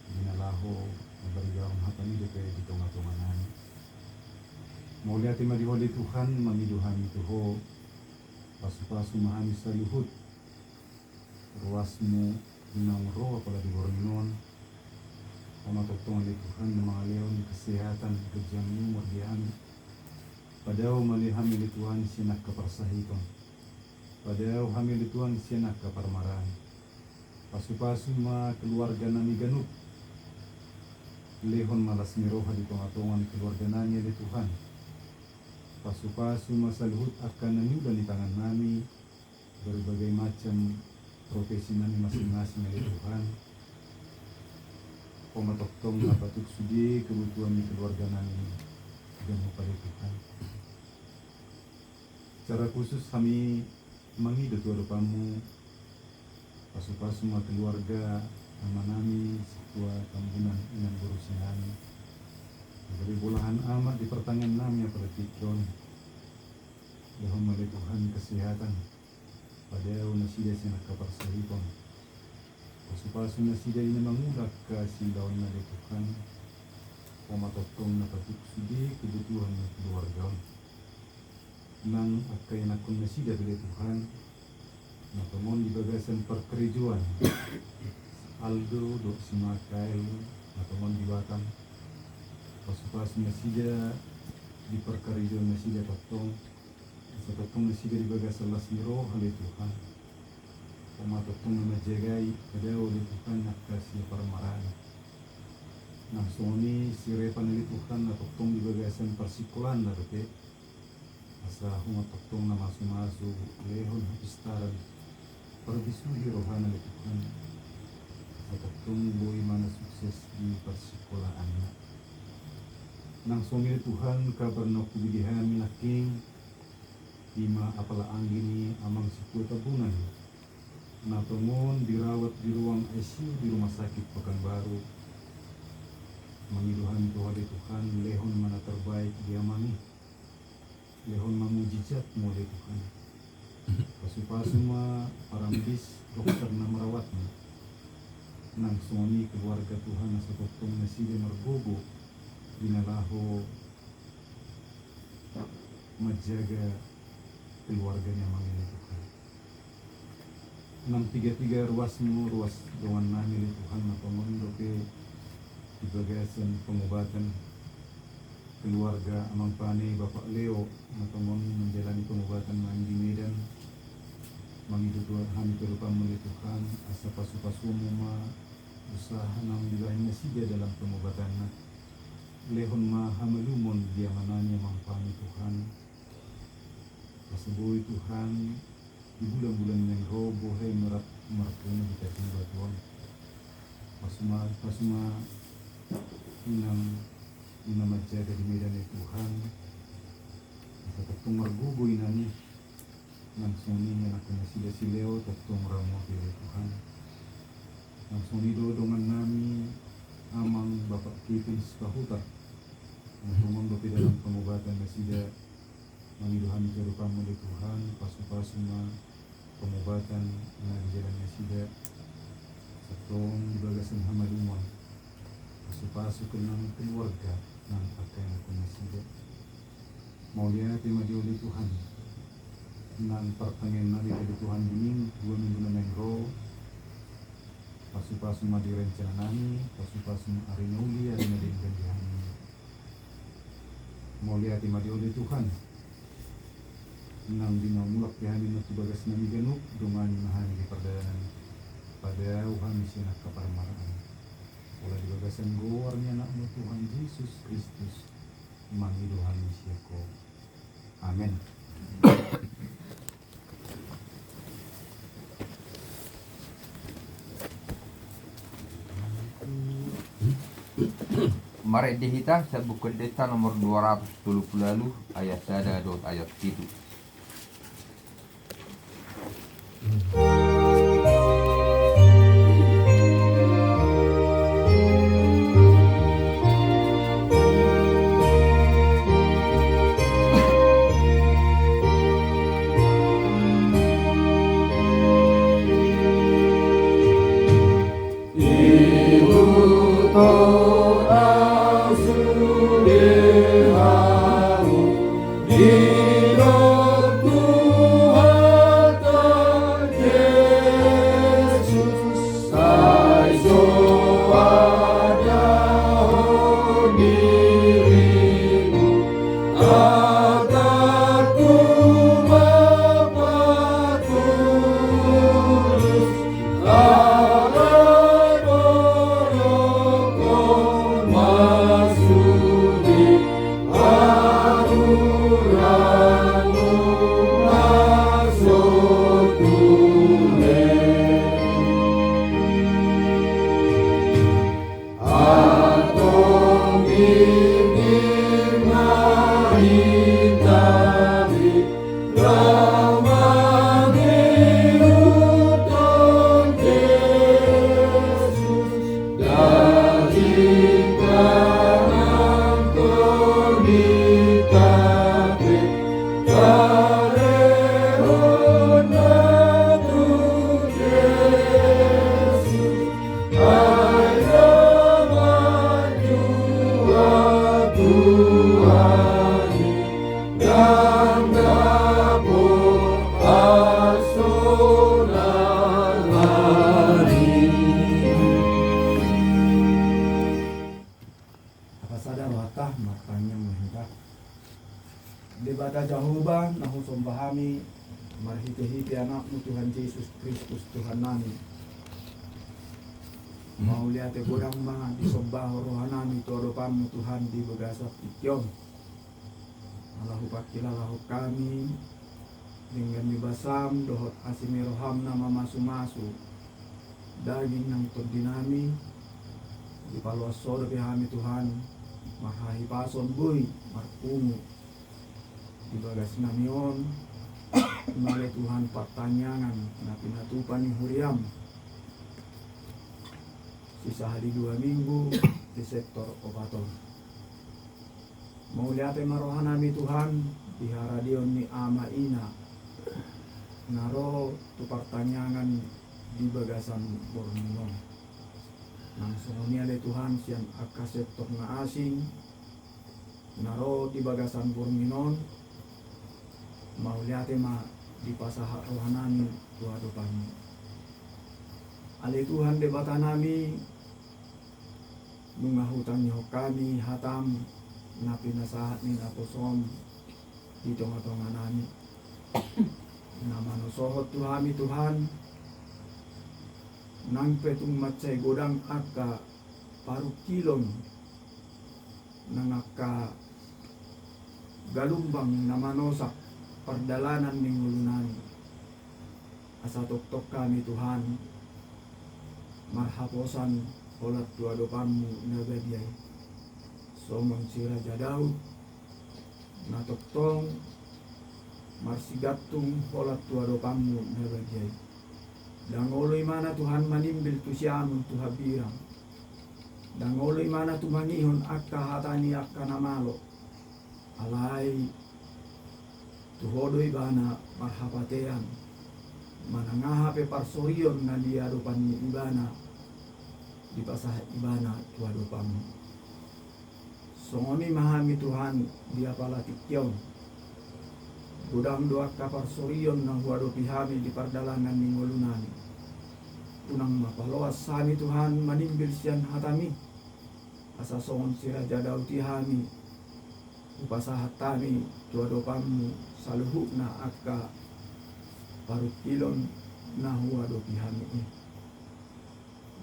ginalaho, nabarigaw ang hatan dito kaya dito nga tungan namin. Muli ating maliholi Tuhan, mamiduhan ito pasu-pasu mahami sa luhut. Ruas mo, inang roa pala di Bornon. Pamatutungan ni Tuhan ng mga leon, kesehatan, kerjaan mo, mordihan. Padahal malihami ni Tuhan siya nakaparsahiton. Padahal hamil ni Tuhan siya nakaparmaran. Pasu-pasu keluarga nami ganut. Lehon malas miroha di tungatungan keluarga nami ni Tuhan. Pasu-pasu masaluhut akan nanyuda di tangan nami. Berbagai macam profesi nami masing-masing ni Tuhan. Pematotong napatuk sudi kebutuhan keluarga nami dan pada Tuhan. Secara khusus kami menghidup kamu pas semua keluarga amanami setua tambunan dengan berusahaan dari bolahan amat di pertanyaan nami pada tikron Yahumma Tuhan kesehatan pada nasida sinak kapar sahipon pasu nasida ini mengulak kasih daun nade Tuhan pematotong napatuk sudi kebutuhan keluarga nang akai nakun nasida bila Tuhan nakamon di bagasan perkerijuan Aldo dok simakai nakamon di Batam pas nasida di perkerijuan nasida tatong satotong nasida di bagasan lasiro oleh Tuhan pematotong namajagai pada oleh Tuhan nakasih parmarana nang soni sirepan oleh Tuhan natotong di bagasan persikulan narote asa humatotong na masu lehon istaran perbisudi rohana le Tuhan satotong boy mana sukses di persekolahannya nang songi Tuhan kabar na kubidihan minaking ima apala anggini amang siku tabunan na tongon dirawat di ruang ICU di rumah sakit Pekanbaru mengiluhan Tuhan lehon mana terbaik dia mami lehon mamujijat mulai Tuhan pasupasuma para medis dokter na merawatnya nang suami keluarga Tuhan na satotong nasida margogo dinalaho menjaga keluarganya mangili Tuhan nang tiga ruasmu ruas doan nami Tuhan na pengondoke di bagasan pengobatan keluarga Amang Pane Bapak Leo natomon menjalani pengobatan main di Medan menghidup kami kerupa mulai Tuhan asa pasu-pasu ma usaha nang dilahnya sida dalam pengobatannya lehon ma hamelumon dia mananya Mang Pane Tuhan paseboy Tuhan di bulan-bulan yang robo hai merat mertuna kita tiba Tuhan pasuma inang menjaga di medan Tuhan tetong margugo inani langsung ini anak nasida sileo tetong ramo pilih Tuhan langsung do dongan nami amang Bapak Kipin Spahutar langsung dopi dalam pengobatan nasida mengiduhan kerupa mulai Tuhan pasu-pasu pengobatan na jalan nasida tetong di bagasan hamalumon pasu-pasu kenang keluarga nang pakai aku nasida mau lihat tema dioli Tuhan nang pertanyaan nabi dari Tuhan dining 2 minggu nang ro pasu-pasu ma direncana nami pasu-pasu ari nauli ari nadingkan dihani mau lihat tema dioli Tuhan nang dinamulak dihani na tubagas nami ganuk dengan mahani di perdanan pada uhan misina kaparmaraan oleh di bagasan gowarnya anakmu Tuhan Yesus Kristus mangiduhan misiako amin. Mari dihita sa buku deta nomor 270 ayat dada dot ayat 7. Di mahita. Di bata Jehovah nahu sombahami marhiti-hiti anakmu Tuhan Yesus Kristus Tuhan nami. Mau lihat godang mga disembah rohanami tuadopamu Tuhan di begasat ityon. Alahu pakilalahu kami dengan dibasam dohot asimiroham nama masu-masu daging ng tordinami di paluaso do kami Tuhan marhahi pason buy marpungu di bagas namion mali Tuhan pertanyangan na pinatupan ni Huriam sisa hari 2 minggu di sektor Obaton. Mau lihat marohanami Tuhan di haradion ni Ama Ina naro tu pertanyangan di bagasan Borneo. Langsung niale Tuhan sian aka sektor na asing naro di bagasan Borneo. Mau lihat di pasaha rohanami Tuhan dopani. Ale Tuhan debata nami mengahutang nyo kami hatam na pinasahat ni naposom di tong-tonga nami na manusohot Tuhami Tuhan nang petung matsay godang akka parukilon nang akka galumbang na manosak pardalanan ning ulunan asa tok-tok kami Tuhan marhaposan olat tuadopanmu nagadiay somang sira jadaw natoktong marsigatung olat tuadopanmu nagadiay dangoloy mana Tuhan manimbil tu siamun tu habirang dangoloy mana tu mangihon akka hatani akka namalo alay tuhodoy bana marhapatean manangahape parsorion na diadopan ni ibana di pasah ibana tuadopam songoni mahami Tuhan dia palatikyon gudang doa kapar sorion na huadopi hami di pardalangan ningolunan unang mapaloas sami Tuhan manimbil sian hatami asa songon sira jadaw tihami upasahat tami tuadopammu saluhu na akka parukilon na huadopi hami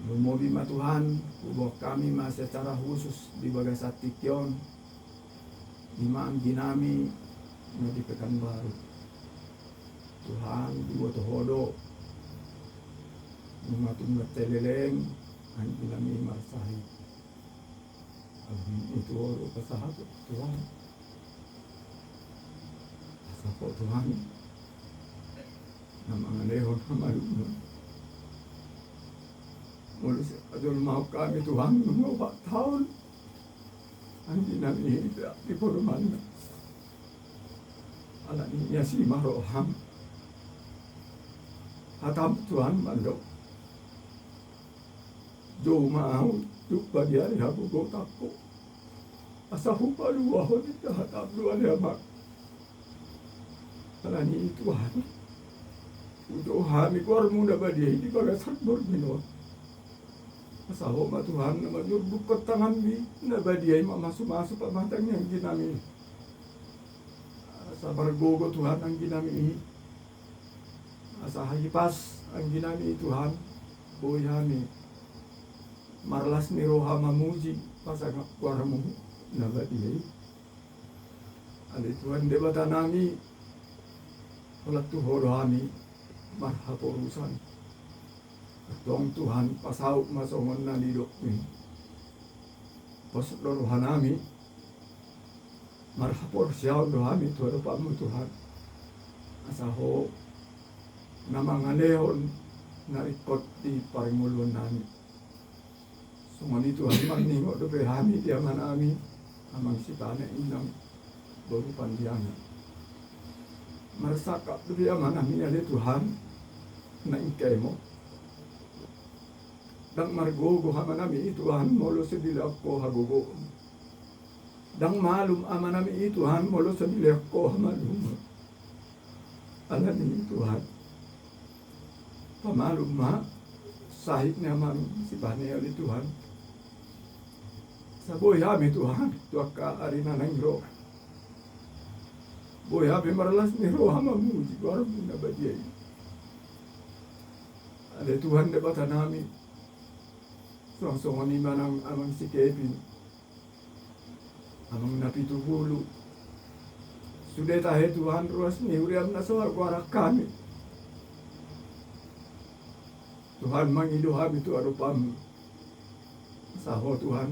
Lumobi ma Tuhan, ubok kami ma secara khusus di bagasat tikyon Imam ginami na di Pekanbaru Tuhan di Wotohodo Numatunggat teleleng ang ginami marsahi Abim itu oro pasahat Tuhan Asapo Tuhan na mga lehon na malunod Mulus adul mau kami Tuhan mga tahun ang ginamihita di Purumanda ala niya si Maroham hatam Tuhan mandok do mau tuk bagiari habu gotakko asa hupaluwa ho dita hatam luan yamak ala ni Tuhan udo hami kormu na badi di bagasan Borneo Asaho ma Tuhan na manurbukot tangan mi na badiyay mamasu-masu pamatang yang ginami asa bargogo Tuhan ang ginami asa hayipas ang ginami Tuhan buhay hami marlas ni roha mamuji pasang kuaramu na badiyay ali Tuhan debata nami ulat tuhoro hami marhaporusan Tong Tuhan pasauk masongon na nidok ni Pasok doruhan nami marhapor siyaw dohami tuwadopan mo Tuhan asaho na mga lehon na ikot di paringulon nami sumani Tuhan magningo do behami di aman ami amang sitana inang dorupan diyan marsakap do di aman ami ali Tuhan na ikay mo Dang margogo hamanami Tuhan molo sa dilakko hagogo. Dang malum amanami Tuhan molo sa dilakko hamalum. Alam ni Tuhan. Pamalum ma sahit naman si Banel Tuhan. Sa buhay kami Tuhan, tuwa ka arina ng roh. Buhay kami maralas ni roh hamamuji, warang muna ba diya. Ada Tuhan debatan namin. Songsongan ni manang amang si Kevin. Amang napituhulo. Sudah tahe Tuhan ruas ni uriam na sa warak kami. Tuhan mangiluham itu arupam. Saho Tuhan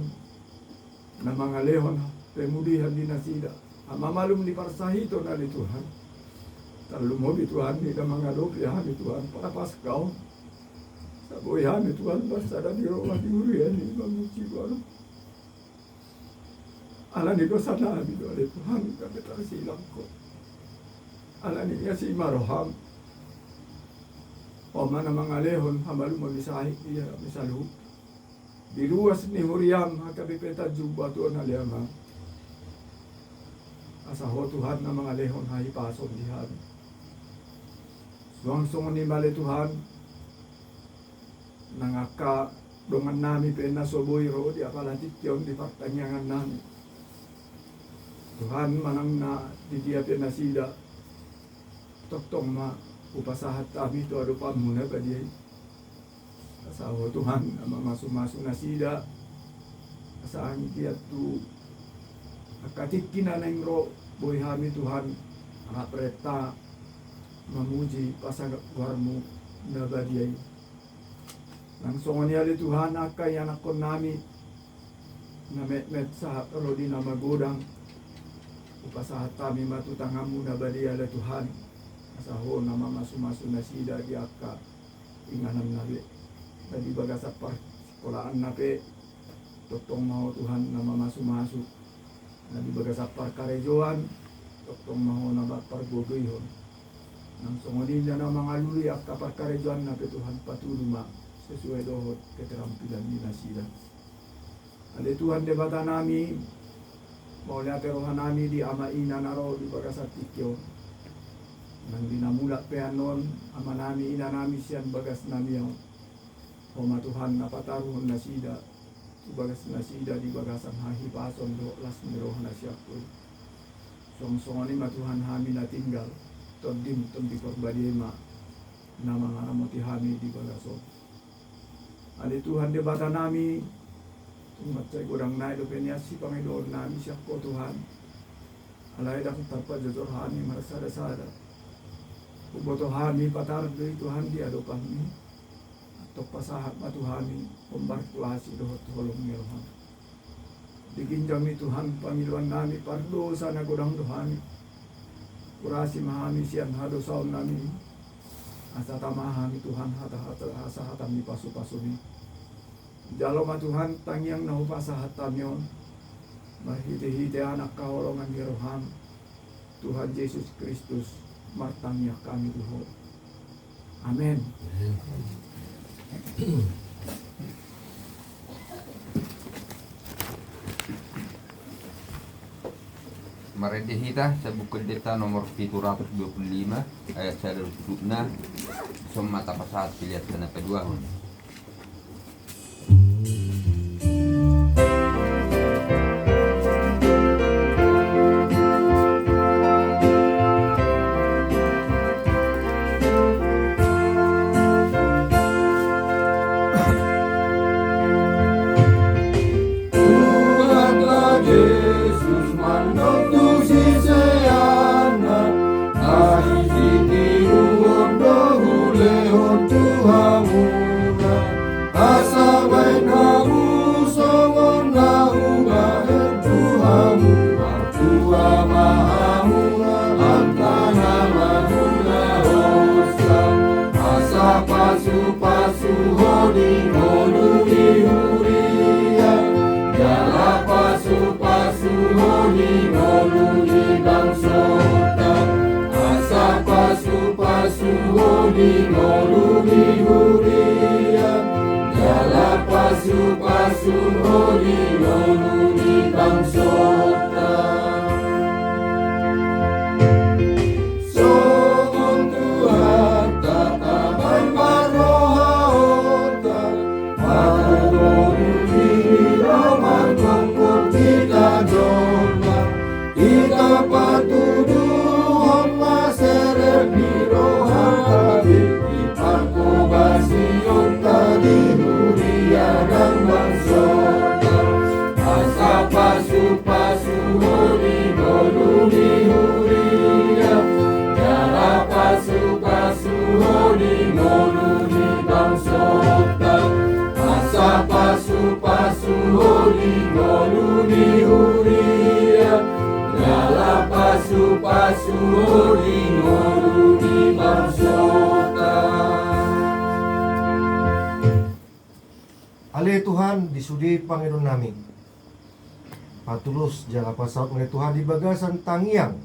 na mga lehon pemudihan di nasida. Amamalum di parsahito na ni Tuhan. Talumobi Tuhan ni na mga dopihan ni Tuhan para paskaw. Sa buhay ni Tuhan basta na di roa di urian ni mamuci waro. Ala ni dosa nabi do ale Tuhan kami tarsilang ko. Ala ni niya si Maroham. O man ang mga lehon hamalum mabisahi niya misalu. Diluwas ni Huriam hakabipeta juba to na liyama. Asaho Tuhan na mga lehon hahipason dihan. Suang-sungon ni mali Tuhan nangaka dongan nami pena soboy ro di apalatik yon di pertanyaan nami. Tuhan manang na di dia pena sida toktong ma upasahat kami to ado pamuna pa dia. Asaho Tuhan ama masu-masu na sida asaan dia tu akatik kinanang ro boy hami Tuhan apreta mamuji pasag warmu na badiyay. Langsung niya li Tuhan akay anak ko nami na met sa rodi na magodang upasahat kami matutangamu na badiyay la Tuhan asaho na mamasu-masu na sida di akka inganam nabi tadi baga sa sekolaan nape toktong mau Tuhan na mamasu-masu na di baga sa karejoan toktong mau na pargogoyhon nang sungodi na mga luli ak kaparkarejoan nape Tuhan patuluma sesuai dohot keterampilan nila sila. Ale Tuhan debata nami mau lihat rohan nami di ama ina naro di baga sa tikyo nang dinamula peanon ama nami ina nami siyan bagas nami yang Oma Tuhan napataruhon na sida bagas na sida di bagasan hahipason do las miroh na siyakoy songsongan ni Tuhan hami na tinggal tondim di korbadema na mga amoti hami di bagason ali Tuhan di bata nami tumatsay kurang na ilo penyasi Panginoon nami siyako Tuhan alay dakong tapad jazor hami marasada-sada uboto hami patardoy Tuhan di ado kami tok pasahat matuhani pembartuasi dohot holong ngirohan. Diginjami Tuhan pamiluan nami pardosa na godang Tuhani. Kurasi mahami siyan hadosaon nami. Asa tamahami Tuhan hata-hata asa hatami pasu-pasuni. Jalo Tuhan tangyang nahupasahat tamyon. Mahiti-hiti anak kaholongan ngirohan. Tuhan Yesus Kristus martangnya kami duhot. Amin. Marede hita sa buku deta nomor 725 ayat 1 na som mata pasahat pilihat sana kedua. Roman Asuri ngoluni bangsota. Ale Tuhan disudi Panginoon nami. Patulus jaga pasaut oleh Tuhan di bagasan tangiang.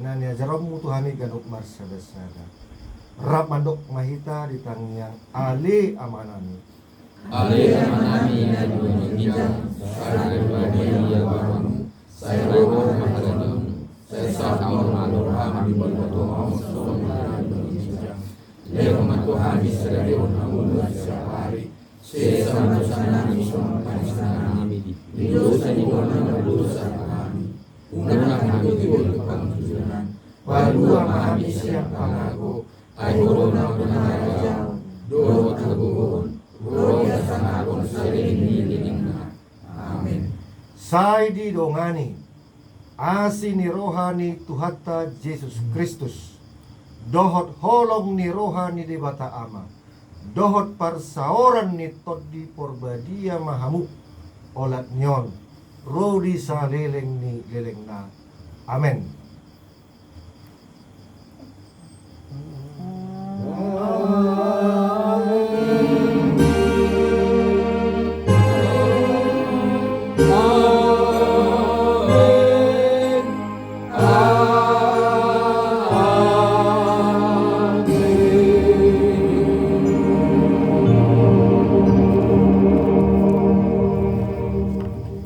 Nanya jaramu Tuhan ni ganuk marsada-sada. Rap mandok mahita di tangiang ale amanami. Ale amanami na dunia saya bagi ya barang saya roh mahadam saya sahur malorham di bawah Tuhan semua Indonesia. Lewat Tuhan bisa dari orang sehari. Saya sama sana misal kami di dosa di mana dosa kami. Unang kami di pangjuran. Padua kami siap pangaku. Ay corona penajau. Doa teguhun. Roya sanakon sering. Amin. Sai di dongani asi ni rohani Tuhata Yesus Kristus. Dohot holong ni rohani di bata ama. Dohot parsaoran ni todi porbadia mahamuk. Olat nyon. Rodi sa leleng ni leleng na. Amen.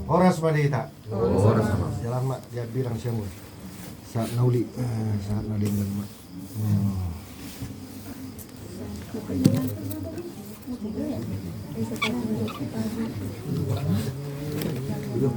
Horas malita. Horas sama. Jalan mak dia bilang siang gue. Saat nauli, saat nadinggan mak. Belum.